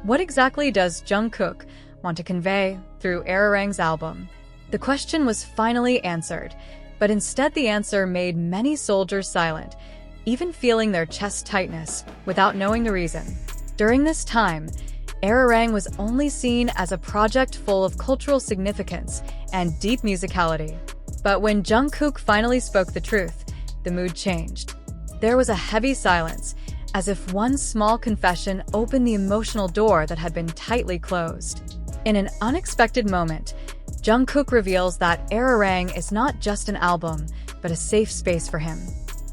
What exactly does Jungkook want to convey through ARIRANG's album? The question was finally answered, but instead the answer made many soldiers silent, even feeling their chest tightness without knowing the reason. During this time, ARIRANG was only seen as a project full of cultural significance and deep musicality. But when Jungkook finally spoke the truth, the mood changed. There was a heavy silence, as if one small confession opened the emotional door that had been tightly closed. In an unexpected moment, Jungkook reveals that ARIRANG is not just an album, but a safe space for him.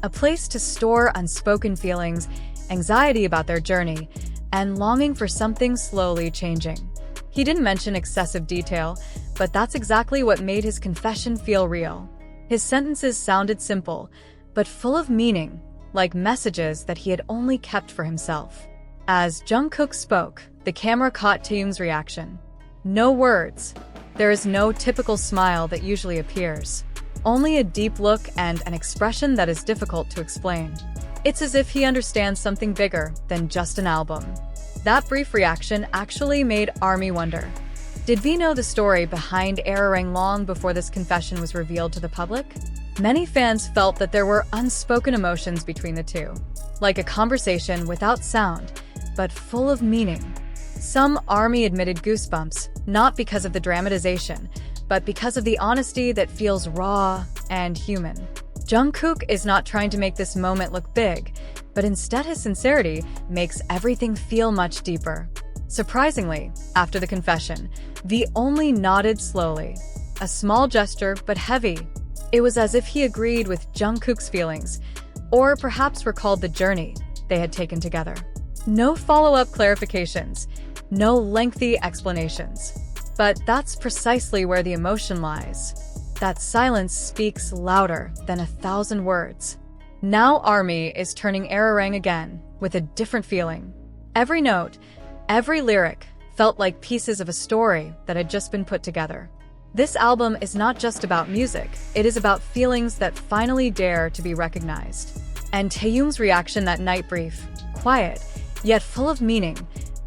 A place to store unspoken feelings, anxiety about their journey, and longing for something slowly changing. He didn't mention excessive detail, but that's exactly what made his confession feel real. His sentences sounded simple, but full of meaning, like messages that he had only kept for himself. As Jungkook spoke, the camera caught Taehyung's reaction. No words. There is no typical smile that usually appears. Only a deep look and an expression that is difficult to explain. It's as if he understands something bigger than just an album. That brief reaction actually made ARMY wonder. Did we know the story behind ARIRANG long before this confession was revealed to the public? Many fans felt that there were unspoken emotions between the two, like a conversation without sound, but full of meaning. Some ARMY admitted goosebumps, not because of the dramatization, but because of the honesty that feels raw and human. Jungkook is not trying to make this moment look big, but instead his sincerity makes everything feel much deeper. Surprisingly, after the confession, V only nodded slowly. A small gesture, but heavy. It was as if he agreed with Jungkook's feelings, or perhaps recalled the journey they had taken together. No follow-up clarifications, no lengthy explanations. But that's precisely where the emotion lies. That silence speaks louder than 1,000 words. Now ARMY is turning ARIRANG again, with a different feeling. Every note, every lyric, felt like pieces of a story that had just been put together. This album is not just about music, it is about feelings that finally dare to be recognized. And Taehyung's reaction that night, brief, quiet, yet full of meaning,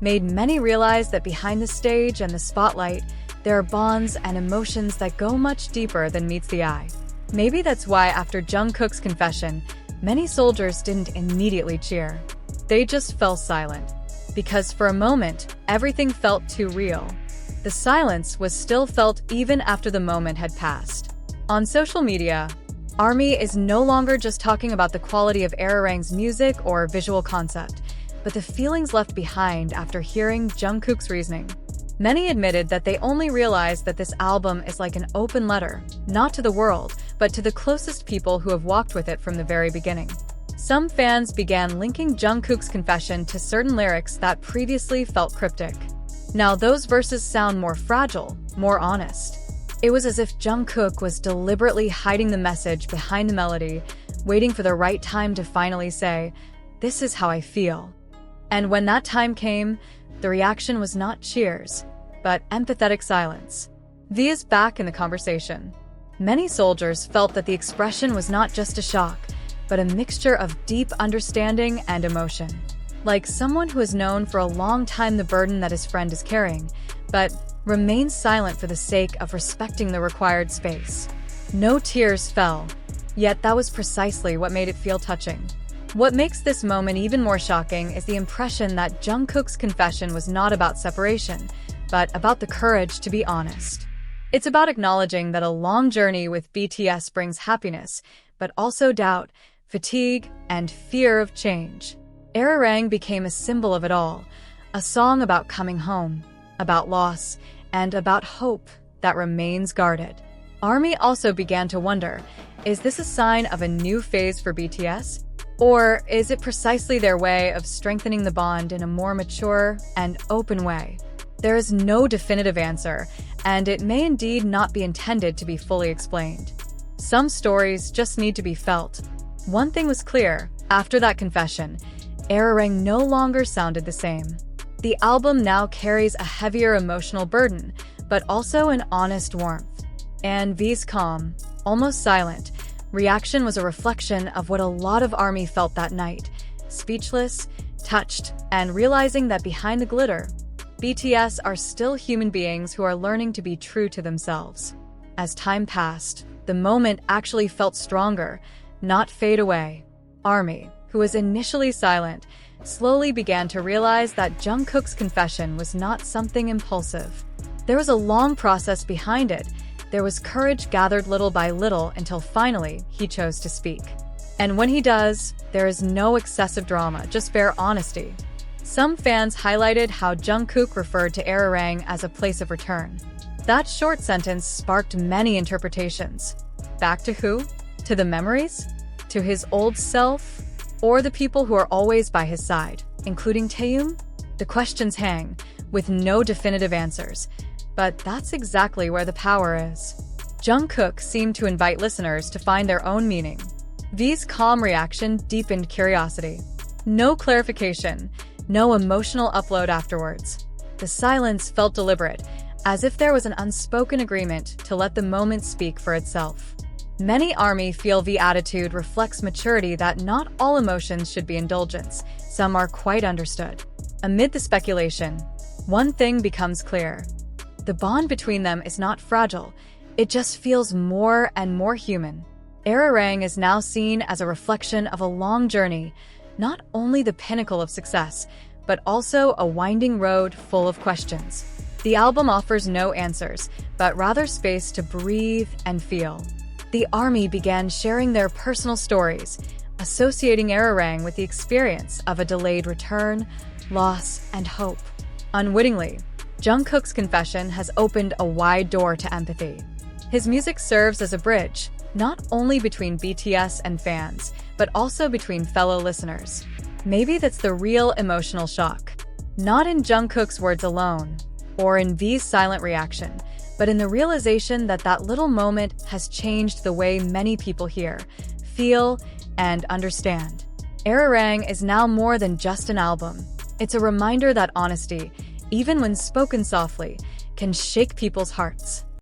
made many realize that behind the stage and the spotlight, there are bonds and emotions that go much deeper than meets the eye. Maybe that's why after Jungkook's confession, many soldiers didn't immediately cheer. They just fell silent. Because for a moment, everything felt too real. The silence was still felt even after the moment had passed. On social media, ARMY is no longer just talking about the quality of ARIRANG's music or visual concept, but the feelings left behind after hearing Jungkook's reasoning. Many admitted that they only realized that this album is like an open letter, not to the world, but to the closest people who have walked with it from the very beginning. Some fans began linking Jungkook's confession to certain lyrics that previously felt cryptic. Now those verses sound more fragile, more honest. It was as if Jungkook was deliberately hiding the message behind the melody, waiting for the right time to finally say, "This is how I feel." And when that time came, the reaction was not cheers, but empathetic silence. V is back in the conversation. Many soldiers felt that the expression was not just a shock, but a mixture of deep understanding and emotion. Like someone who has known for a long time the burden that his friend is carrying, but remains silent for the sake of respecting the required space. No tears fell, yet that was precisely what made it feel touching. What makes this moment even more shocking is the impression that Jungkook's confession was not about separation, but about the courage to be honest. It's about acknowledging that a long journey with BTS brings happiness, but also doubt, fatigue, and fear of change. ARIRANG became a symbol of it all, a song about coming home, about loss, and about hope that remains guarded. ARMY also began to wonder, is this a sign of a new phase for BTS? Or is it precisely their way of strengthening the bond in a more mature and open way? There is no definitive answer, and it may indeed not be intended to be fully explained. Some stories just need to be felt. One thing was clear, after that confession, ARIRANG no longer sounded the same. The album now carries a heavier emotional burden, but also an honest warmth. And V's calm, almost silent, reaction was a reflection of what a lot of ARMY felt that night, speechless, touched, and realizing that behind the glitter, BTS are still human beings who are learning to be true to themselves. As time passed, the moment actually felt stronger, not fade away. ARMY, who was initially silent, slowly began to realize that Jungkook's confession was not something impulsive. There was a long process behind it. There was courage gathered little by little until finally he chose to speak. And when he does, there is no excessive drama, just bare honesty. Some fans highlighted how Jungkook referred to ARIRANG as a place of return. That short sentence sparked many interpretations. Back to who? To the memories? To his old self? Or the people who are always by his side, including taehyung? The questions hang, with no definitive answers. But that's exactly where the power is. Jungkook seemed to invite listeners to find their own meaning. V's calm reaction deepened curiosity. No clarification, no emotional upload afterwards. The silence felt deliberate, as if there was an unspoken agreement to let the moment speak for itself. Many ARMY feel the attitude reflects maturity that not all emotions should be indulgence. Some are quite understood. Amid the speculation, one thing becomes clear. The bond between them is not fragile, it just feels more and more human. ARIRANG is now seen as a reflection of a long journey, not only the pinnacle of success, but also a winding road full of questions. The album offers no answers, but rather space to breathe and feel. The ARMY began sharing their personal stories, associating ARIRANG with the experience of a delayed return, loss, and hope. Unwittingly, Jungkook's confession has opened a wide door to empathy. His music serves as a bridge, not only between BTS and fans, but also between fellow listeners. Maybe that's the real emotional shock. Not in Jungkook's words alone, or in V's silent reaction, but in the realization that that little moment has changed the way many people hear, feel, and understand. ARIRANG is now more than just an album. It's a reminder that honesty, even when spoken softly, can shake people's hearts.